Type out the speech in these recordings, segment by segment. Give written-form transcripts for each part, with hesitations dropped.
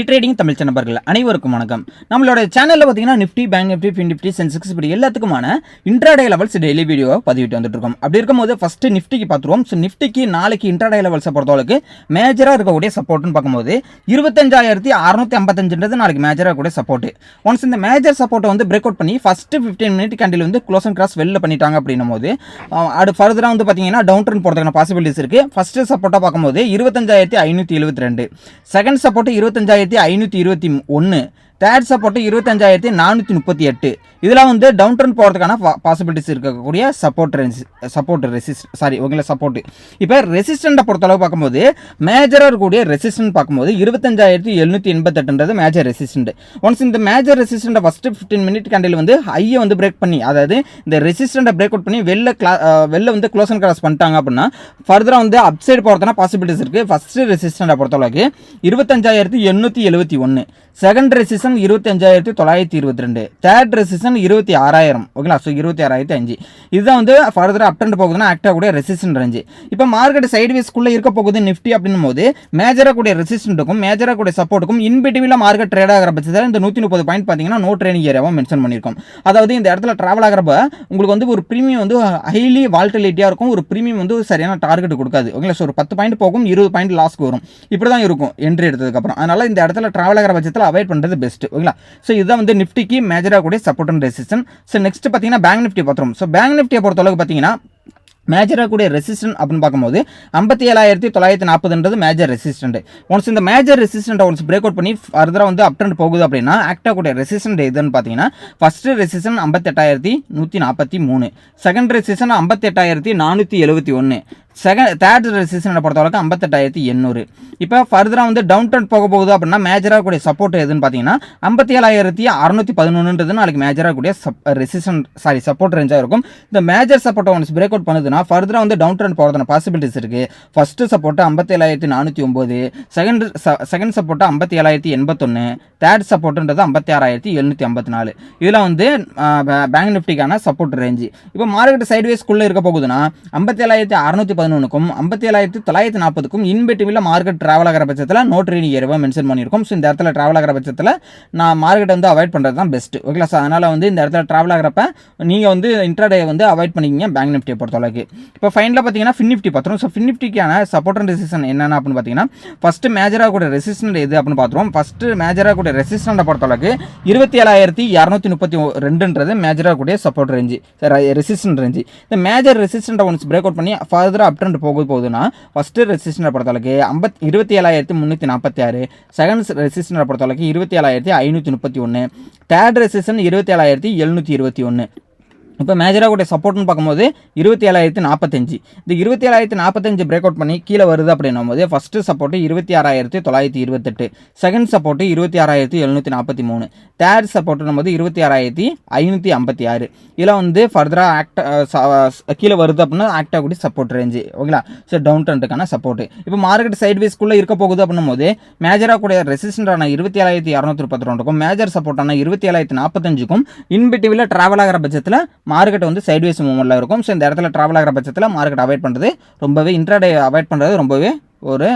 Trading Tamil நண்பர்கள் அனைவருக்கும் வணக்கம். நம்மளோட சேனலில் பார்த்தீங்கன்னா Nifty, bank Nifty, fin Nifty, Sensex இப்படி எல்லாத்துக்குமான இன்ட்ராடே லெவல்ஸ் டெய்லி வீடியோ பதிவிட்டு வந்துட்டு இருக்கோம். அப்படி இருக்கும்போது ஃபர்ஸ்ட் நிஃப்டிக்கு பார்த்துருவோம். ஸோ நிஃப்டிக்கு நாளைக்கு இன்ட்ராடே லெவல்ஸை பொறுத்தவரைக்கு மேஜராக இருக்கக்கூடிய சப்போர்ட்னு பார்க்கும்போது 25,655 நாளைக்கு மேஜராக இருக்கக்கூடிய சப்போர்ட். ஒன்ஸ் இந்த மேஜர் சப்போர்ட்டை வந்து பிரேக் அவுட் பண்ணி ஃபர்ஸ்ட் 15 மினிட் கேண்டில் வந்து க்ளோஸ் அண்ட் கிராஸ் வெளில பண்ணிட்டாங்க அப்படின்னும் போது அது ஃபர்தராக வந்து பார்த்தீங்கன்னா டவுன் ட்ரெண்ட் போகிறதுக்கான பாசிபிலிட்டிஸ் இருக்குது. ஃபர்ஸ்ட் சப்போர்ட்டாக பார்க்கும்போது 25,572, செகண்ட் சப்போர்ட் 25,521, தேர்ட் சப்போர்ட் 25,438. இதெல்லாம் வந்து டவுன் ட்ரெண்ட் போகிறதுக்கான பாசிபிலிட்டிஸ் இருக்கக்கூடிய சப்போர்ட் இப்போ ரெசிஸ்டண்ட்டை பொறுத்தளவு பார்க்கும்போது மேஜராக இருக்கக்கூடிய ரெசிஸ்டன்ட் பார்க்கும்போது 25,788 மேஜர் ரெசிஸ்டன்ட். ஒன்ஸ் இந்த மேஜர் ரெசிஸ்டண்ட்டை ஃபஸ்ட்டு 15 மினிட் கேண்டில் வந்து ஹையை வந்து பிரேக் பண்ணி, அதாவது இந்த ரெசிஸ்டண்ட்டை பிரேக் அவுட் பண்ணி வெளில வந்து க்ளோஸ் அண்ட் கிராஸ் பண்ணிட்டாங்க அப்படின்னா ஃபர்தராக வந்து அப்சைட் போகிறதுனா பாசிபிலிட்டிஸ் இருக்குது. ஃபஸ்ட்டு ரெசிஸ்டண்ட்டை பொறுத்தளவுக்கு 25,871, செகண்ட் ரெசிஸ்டன் 25,922, தேர்ட் ரெசிஸ்டன் 26,000. ஓகேங்களா? ஸோ 26,005 இதுதான் வந்து ஃபர்தராக அப் ட்ரெண்ட் போகுதுன்னா ஆக்டாக கூடிய ரெசிஸ்டன்ட் ரேஞ்சு. இப்போ மார்க்கெட் சைட்வேஸ்க்குள்ளே இருக்க போகுது நிஃப்டி அப்படின்னும் போது மேஜராக கூடிய ரெசிஸ்டன்ட்டுக்கும் மேஜராக கூடிய சப்போர்ட்டுக்கும் இன்பிட்வீனில் மார்க்கெட் ட்ரேட் ஆகிற பட்சத்தில் இந்த 130 பாயிண்ட் பார்த்தீங்கன்னா நோ ட்ரேடிங் ஏரியாவை மென்ஷன் பண்ணியிருக்கோம். அதாவது இந்த இடத்துல ட்ராவல் ஆகிறப்ப உங்களுக்கு வந்து ஒரு ப்ரீமியம் வந்து ஹைலி வால்டிலிட்டியாக இருக்கும், ஒரு ப்ரீமியம் வந்து சரியான டார்கெட் கொடுக்காது. ஓகேங்களா? ஸோ ஒரு 10 பாயிண்ட் போகும், 20 பாயிண்ட் லாஸ்க்கு வரும். இப்படி தான் இருக்கும் என்ட்ரி எடுத்ததுக்கப்புறம். அதனால் இந்த இடத்துல ட்ராவல் ஆகிற பட்சத்தில் அவாய்ட் பண்ணுறது பெஸ்ட். ஓகேங்களா? ஸோ இதுதான் வந்து நிஃப்டிக்கு மேஜராக கூடிய support and resistance. So next பார்த்தீங்கன்னா பேங்க் நிஃப்டி பார்த்துரும். ஸோ பேங்க் நிஃப்டியை பொறுத்தளவுக்கு பார்த்தீங்கன்னா மேஜராக கூடிய ரெசிஸ்டன்ட் அப்படின்னு பார்க்கும்போது 57,940 மேஜர் ரெசிஸ்டன்ட். ஒன்ஸ் இந்த மேஜர் ரெசிஸ்டன்ட்டை ஒன்ஸ் பிரேக் அவுட் பண்ணி ஃபர்தராக வந்து அப் ட்ரெண்ட் போகுது அப்படின்னா ஆக்டாக கூடிய ரெசிஸ்டன்ட் எதுன்னு பார்த்தீங்கன்னா first resistance 58,143, second resistance 58,471, third ரெசிஸ்டன்ட்டை பொறுத்தவரைக்கும் 58,800. இப்போ ஃபர்தராக வந்து டவுன் ட்ரெண்ட் போகுது அப்படின்னா மேஜராக கூடிய சப்போர்ட் எதுன்னு பார்த்தீங்கன்னா 57,611 நாளைக்கு மேஜராக கூடிய சப்போர்ட் ரேஞ்சாக இருக்கும். இந்த மேஜர் சப்போர்ட்டை ஒன்ஸ் பிரேக் அவுட் பண்ணுதுன்னா ஃபர்தராக வந்து டவுன் ட்ரெண்ட் போகிறதுன பாசிபிலிட்டிஸ் இருக்குது. First support 57,409, second support 57,081, third சப்போர்ட்ன்றது 56,754. இதில் வந்து பேங்க் நிஃப்டிக்கான சப்போர்ட் ரேஞ்சு. இப்போ மார்க்கெட் சைட்வேஸ்க்குள்ளே இருக்க போகுதுன்னா 57,611க்கும் 57,940க்கும் இன்பிட்வீனில் மார்க்கெட் ட்ராவல் ஆகிற பட்சத்தில் நோ ட்ரேடிங் ஏரியாவை மென்ஷன் பண்ணியிருக்கோம். ஸோ இந்த இடத்துல ட்ராவல் ஆகிற பட்சத்தில் நான் மார்க்கெட் வந்து அவாய்ட் பண்ணுறது தான் பெஸ்ட். ஓகேங்களா? ஸோ அதனால் வந்து இந்த இடத்துல ட்ராவல் ஆகிறப்ப நீங்கள் வந்து இன்ட்ராடே வந்து அவாய்ட் பண்ணிக்கிங்க பேங்க் நிஃப்டியை பொறுத்தளவுக்கு. இப்போ ஃபைனலாக பார்த்தீங்கன்னா ஃபின் நிஃப்டி பார்த்துரும். ஸோ ஃபின் நிஃப்டிக்கான சப்போர்ட் அண்ட் ரெசிஸ்டன்ட் என்னென்ன அப்படின்னு பார்த்தீங்கன்னா ஃபஸ்ட்டு மேஜராக கூட ரெசிஸ்டன்ட் எது அப்படின்னு பார்த்துருவோம். ஃபஸ்ட்டு மேஜராக கூட ரெசிஸ்டண்ட்டை பொறுத்தளவுக்கு 27,232ன்றது மேஜராக கூடிய சப்போர்ட் ரேஞ்சு, ரெசிஸ்டன்ட் ரேஞ்சு. இந்த மேஜர் ரெசிஸ்டண்ட்டை ஒன்ஸ் பிரேக் அவுட் பண்ணி ஃபர்தராக அப் ட்ரெண்ட் போகுதுன்னா ஃபஸ்ட்டு ரெசிஸ்டண்ட்டை பொறுத்தளவுக்கு 27,346, செகண்ட் ரெசிஸ்டண்ட்டை பொறுத்தளவுக்கு 27,531, தேர்ட் ரெசிஸ்டன் 27,721. இப்போ மேஜராக கூடிய சப்போர்ட்னு பார்க்கும்போது 27,045. இந்த 27,045 பிரேக் அவுட் பண்ணி கீழே வருது அப்படின்னும் போது first support 26,928, second support 26,743, third சப்போர்ட்டுன்னும் போது 26,556. இதில் வந்து ஃபர்தராக கீழே வருது அப்படின்னா ஆக்டாக கூடிய சப்போர்ட் ரேஞ்சு. ஓகேங்களா? ஸோ டவுன் ட்ரெண்டுக்கான சப்போர்ட்டு. இப்போ மார்க்கெட் சைட்வேஸ்க்குள்ளே இருக்க போகுது அப்படின்னும் போது மேஜராக கூடிய ரெசிஸ்டன்டான 27,632க்கும் மேஜர் சப்போர்ட்டான 27,045க்கும் இன்பிட்வீனில் ட்ராவல் ஆகிற பட்சத்தில் மார்க்கெட் வந்து சைட்வேஸ் மூவ்மெண்ட்ல இருக்கும். ஸோ இந்த இடத்துல ட்ராவல் ஆகிற பட்சத்தில் மார்க்கெட் அவாய்ட் பண்ணுறது ரொம்பவே இன்ட்ராடே அவாய்ட் பண்ணுறது ரொம்பவே ஒரு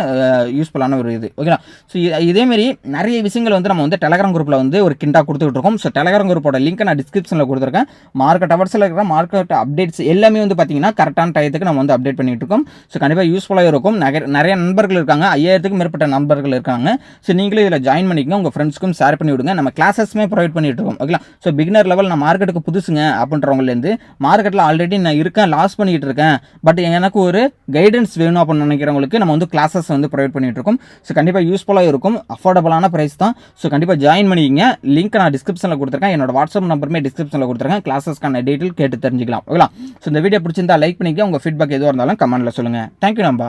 யூஸ்ஃபுல்லான ஒரு இது. ஓகேங்களா? ஸோ இதேமாரி நிறைய விஷயங்கள் வந்து நம்ம வந்து டெலகிராம் குரூப்பில் வந்து ஒரு கிண்டா கொடுத்துட்டு இருக்கோம். ஸோ டெலகிராம் குரூப்போட லிங்க் நான் டிஸ்கிரிப்ஷனில் கொடுத்துருக்கேன். மார்க்கெட் அவர்ஸில் இருக்கிற மார்க்கெட் அப்டேட்ஸ் எல்லாமே வந்து பார்த்தீங்கன்னா கரெக்டான டயத்துக்கு நம்ம வந்து அப்டேட் பண்ணிட்டு இருக்கோம். ஸோ கண்டிப்பாக யூஸ்ஃபுல்லாக இருக்கும். நிறைய நண்பர்கள் இருக்காங்க, 5,000க்கும் மேற்பட்ட நண்பர்கள் இருக்காங்க. ஸோ நீங்களும் இதில் ஜாயின் பண்ணிக்கங்க, உங்கள் ஃப்ரெண்ட்ஸ்க்கும் ஷேர் பண்ணி விடுங்க. நம்ம கிளாஸஸ்மே ப்ரொவைட் பண்ணிட்டு இருக்கோம். ஓகேங்களா? ஸோ பிகினர் லெவல் நான் மார்க்கெட்டுக்கு புதுசுங்க அப்படின்றவங்கலேருந்து மார்க்கெட்டில் ஆல்ரெடி நான் இருக்கேன், லாஸ் பண்ணிட்டு இருக்கேன், பட் எனக்கு ஒரு கைடன்ஸ் வேணும் அப்படின்னு நினைக்கிறவங்களுக்கு நம்ம வந்து கிளாஸஸ் வந்து ப்ரொவைட் பண்ணிட்டு இருக்கோம். ஸோ கண்டிப்பாக யூஸ்ஃபுல்லாக இருக்கும், அஃபோர்டபுளான ப்ரைஸ் தான். ஸோ கண்டிப்பாக ஜாயின் பண்ணிக்கிங்க. லிங்க் நான் டிஸ்கிரிப்ஷனில் கொடுத்துருக்கேன், என்னோட வாட்ஸ்அப் நம்பருமே டிஸ்கிரிப்ஷனில் கொடுத்துருக்கேன். கிளாஸஸ்க்கான டீட்டெயில் கேட்டு தெரிஞ்சுக்கலாம். ஓகேங்களா? ஸோ இந்த வீடியோ பிடிச்சிருந்தா லைக் பண்ணிக்க, உங்கள் ஃபீட்பேக் எதுவாக இருந்தாலும் கமெண்ட்டில் சொல்லுங்கள். தேங்க்யூ நம்பா.